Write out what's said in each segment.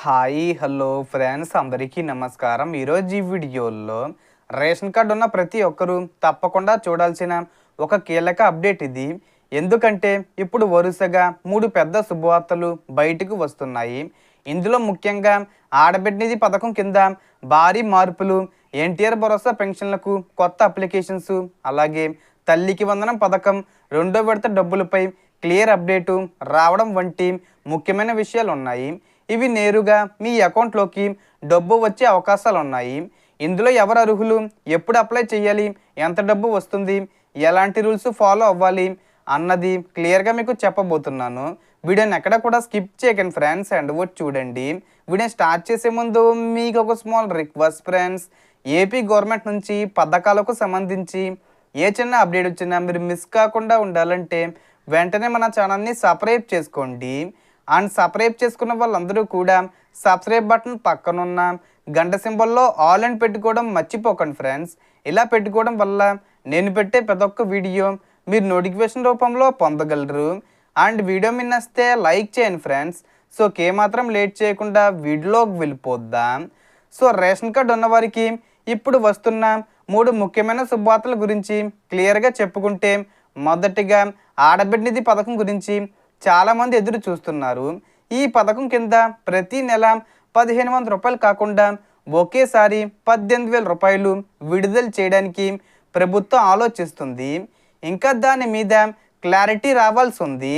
Hi hello friends అందరికీ నమస్కారం. ఈరోజు ఈ వీడియోలో రేషన్ కార్డు ఉన్న ప్రతి ఒక్కరూ తప్పకుండా చూడాల్సిన ఒక కీలక అప్డేట్ ఇది. ఎందుకంటే ఇప్పుడు వరుసగా 3 పెద్ద శుభవార్తలు బయటకు వస్తున్నాయి. ఇందులో ముఖ్యంగా ఆడబిడ్డ నిధి పథకం కింద భారీ మార్పులు, ఎన్టీఆర్ భరోసా పెన్షన్లకు కొత్త అప్లికేషన్స్, అలాగే తల్లికి వందనం పథకం రెండో విడత డబ్బులపై క్లియర్ అప్డేటు రావడం వంటి ముఖ్యమైన విషయాలు ఉన్నాయి. ఇవి నేరుగా మీ అకౌంట్లోకి డబ్బు వచ్చే అవకాశాలు ఉన్నాయి. ఇందులో ఎవరు అర్హులు, ఎప్పుడు అప్లై చేయాలి, ఎంత డబ్బు వస్తుంది, ఎలాంటి రూల్స్ ఫాలో అవ్వాలి అన్నది క్లియర్గా మీకు చెప్పబోతున్నాను. వీడియోని ఎక్కడ కూడా స్కిప్ చేయకండి ఫ్రెండ్స్, అండ్ వచ్చి చూడండి. వీడియో స్టార్ట్ చేసే ముందు మీకు ఒక small request friends, AP government నుంచి పథకాలకు సంబంధించి ఏ చిన్న అప్డేట్ వచ్చినా మీరు మిస్ కాకుండా ఉండాలంటే వెంటనే మన ఛానల్ని సబ్స్క్రైబ్ చేసుకోండి. అండ్ సబ్స్క్రైబ్ చేసుకున్న వాళ్ళందరూ కూడా సబ్స్క్రైబ్ బటన్ పక్కనున్న గంట సింబల్లో ఆల్ అని పెట్టుకోవడం మర్చిపోకండి ఫ్రెండ్స్. ఇలా పెట్టుకోవడం వల్ల నేను పెట్టే ప్రతి ఒక్క వీడియో మీరు నోటిఫికేషన్ రూపంలో పొందగలరు. అండ్ వీడియో మీ నచ్చితే లైక్ చేయండి ఫ్రెండ్స్. సో మాత్రం లేట్ చేయకుండా వీడియోలోకి వెళ్ళిపోద్దాం. సో రేషన్ కార్డు ఉన్నవారికి ఇప్పుడు వస్తున్న 3 ముఖ్యమైన శుభవార్తల గురించి క్లియర్గా చెప్పుకుంటే, మొదటిగా ఆడబిడ్డ నిధి పథకం గురించి చాలామంది ఎదురు చూస్తున్నారు. ఈ పథకం కింద ప్రతి నెల 1500 రూపాయలు కాకుండా ఒకేసారి 18,000 రూపాయలు విడుదల చేయడానికి ప్రభుత్వం ఆలోచిస్తుంది. ఇంకా దాని మీద క్లారిటీ రావాల్సి ఉంది.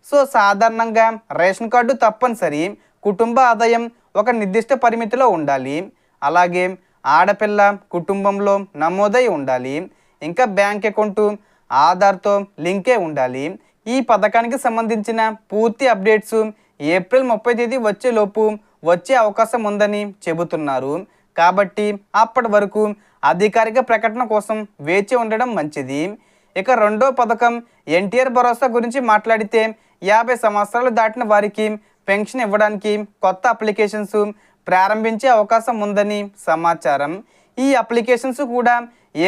సో సాధారణంగా రేషన్ కార్డు తప్పనిసరి, కుటుంబ ఆదాయం ఒక నిర్దిష్ట పరిమితిలో ఉండాలి, అలాగే ఆడపిల్ల కుటుంబంలో నమోదై ఉండాలి, ఇంకా బ్యాంక్ అకౌంటు ఆధార్తో లింకే ఉండాలి. ఈ పథకానికి సంబంధించిన పూర్తి అప్డేట్స్ ఏప్రిల్ 30 తేదీ వచ్చేలోపు వచ్చే అవకాశం ఉందని చెబుతున్నారు. కాబట్టి అప్పటి వరకు అధికారిక ప్రకటన కోసం వేచి ఉండడం మంచిది. ఇక రెండో పథకం ఎన్టీఆర్ భరోసా గురించి మాట్లాడితే, 50 సంవత్సరాలు దాటిన వారికి పెన్షన్ ఇవ్వడానికి కొత్త అప్లికేషన్స్ ప్రారంభించే అవకాశం ఉందని సమాచారం. ఈ అప్లికేషన్స్ కూడా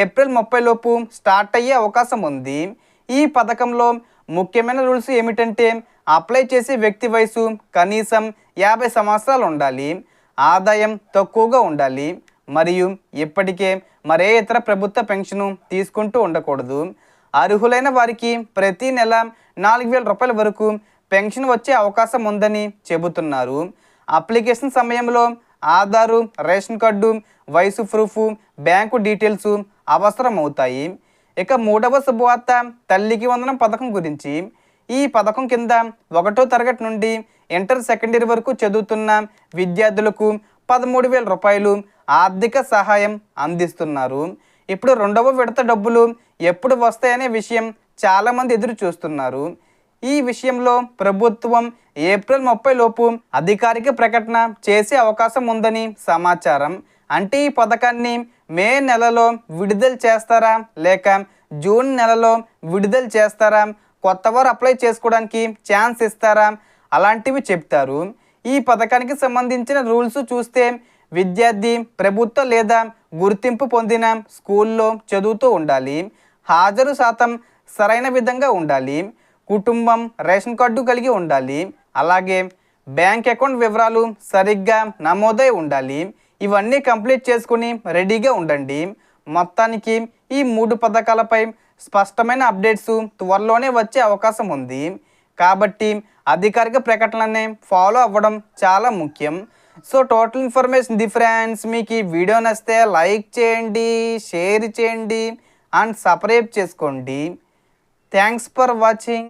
ఏప్రిల్ 30 లోపు స్టార్ట్ అయ్యే అవకాశం ఉంది. ఈ పథకంలో ముఖ్యమైన రూల్స్ ఏమిటంటే, అప్లై చేసే వ్యక్తి వయసు కనీసం 50 సంవత్సరాలు ఉండాలి, ఆదాయం తక్కువగా ఉండాలి, మరియు ఇప్పటికే మరే ఇతర ప్రభుత్వ పెన్షను తీసుకుంటూ ఉండకూడదు. అర్హులైన వారికి ప్రతి నెల 4,000 రూపాయల వరకు పెన్షన్ వచ్చే అవకాశం ఉందని చెబుతున్నారు. అప్లికేషన్ సమయంలో ఆధారు, రేషన్ కార్డు, వయసు ప్రూఫ్, బ్యాంకు డీటెయిల్స్ అవసరం అవుతాయి. ఇక మూడవ శుభవార్త తల్లికి వందనం పథకం గురించి. ఈ పథకం కింద 1వ తరగతి నుండి ఇంటర్ సెకండరీ వరకు చదువుతున్న విద్యార్థులకు 13,000 రూపాయలు ఆర్థిక సహాయం అందిస్తున్నారు. ఇప్పుడు రెండవ విడత డబ్బులు ఎప్పుడు వస్తాయనే విషయం చాలామంది ఎదురు చూస్తున్నారు. ఈ విషయంలో ప్రభుత్వం ఏప్రిల్ 30 లోపు అధికారిక ప్రకటన చేసే అవకాశం ఉందని సమాచారం. అంటే ఈ పథకాన్ని మే నెలలో విడుదల చేస్తారా, లేక జూన్ నెలలో విడుదల చేస్తారా, కొత్తవారు అప్లై చేసుకోవడానికి ఛాన్స్ ఇస్తారా, అలాంటివి చెప్తారు. ఈ పథకానికి సంబంధించిన రూల్స్ చూస్తే, విద్యార్థి ప్రభుత్వ లేదా గుర్తింపు పొందిన స్కూల్లో చదువుతూ ఉండాలి, హాజరు శాతం సరైన విధంగా ఉండాలి, కుటుంబం రేషన్ కార్డు కలిగి ఉండాలి, అలాగే బ్యాంక్ అకౌంట్ వివరాలు సరిగ్గా నమోదై ఉండాలి. ఇవన్నీ కంప్లీట్ చేసుకుని రెడీగా ఉండండి. మొత్తానికి ఈ 3 పథకాలపై స్పష్టమైన అప్డేట్స్ త్వరలోనే వచ్చే అవకాశం ఉంది. కాబట్టి అధికారిక ప్రకటననే ఫాలో అవ్వడం చాలా ముఖ్యం. So total information friends. మీకు ఈ వీడియో నచ్చితే లైక్ చేయండి, షేర్ చేయండి, అండ్ సబ్స్క్రైబ్ చేసుకోండి. Thanks for watching.